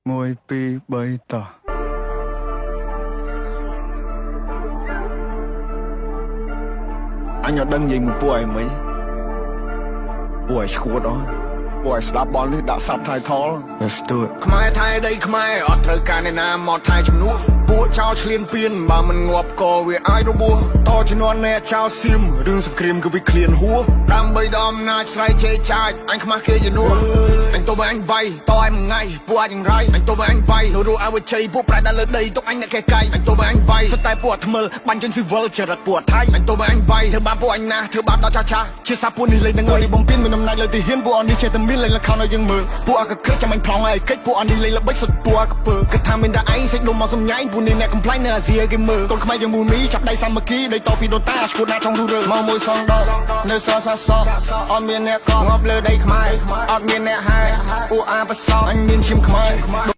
1 2 3តោះអញអត់ដឹងនិយាយមួយពួកឯងមិនពួកឯងឈួតអស់ពួកឯងស្ដាប់បលនេះដាក់ subtitle Let's do it ខ្មែរថៃដីខ្មែរអត់ត្រូវការអ្នកណាមកថៃជំនួសពួកចោលឆ្លៀនពៀនបើមិនងាប់ក៏វាអាចរបួសតជំនាន់អ្នកចោលសៀមរឿងសង្គ្រាមគឺវាឃ្លានហួរដើម្បីដល់អំណាចស្រ័យជេរចាចអញខ្មាស់គេជំនួសអញទៅអញបាយតឯមួយថ្ងៃពួកអាចយ៉ាងไรអញទៅអញបាយនៅរੂអវជ័យពួកប្រែដល់លើដីទុកអញអ្នកកែកាយអញទៅអញបាយស្តែពួកថ្មិលបាញ់ជើងស៊ីវិលចរិតពួកថៃអញទៅអញបាយធ្វើបាបពួកអញណាធ្វើបាបដល់ចាស់ជាសាពួកនេះលេងនឹងនេះបំពេញមានអំណាចលើទីហ៊ានពួកអននេះចេះតែមានលេងលខោឲ្យយើងមើលពួកអកក្រឹកចាំអញប្លង់ឲ្យកិច្ចពួកអននេះលេងល្បិចសុទ្ធពួកកពើគិតថាមានតែឯងសេចដុំមកសំញ៉ៃពួកនេះអ្នកកំ ប្លែងនៅអាស៊ីគេមើលកូនខ្មែរយើងមូលមីចាប់ដៃសាមគ្គីដៃតពីដូនតាឈួតណាចង់រੂរើមកមួយសងដកនៅសសសអត់មានអ្នកកងាប់លើដីខ្មែរអត់មានអ្នកហែពួកអាបសអញមានឈាមខ្មែរ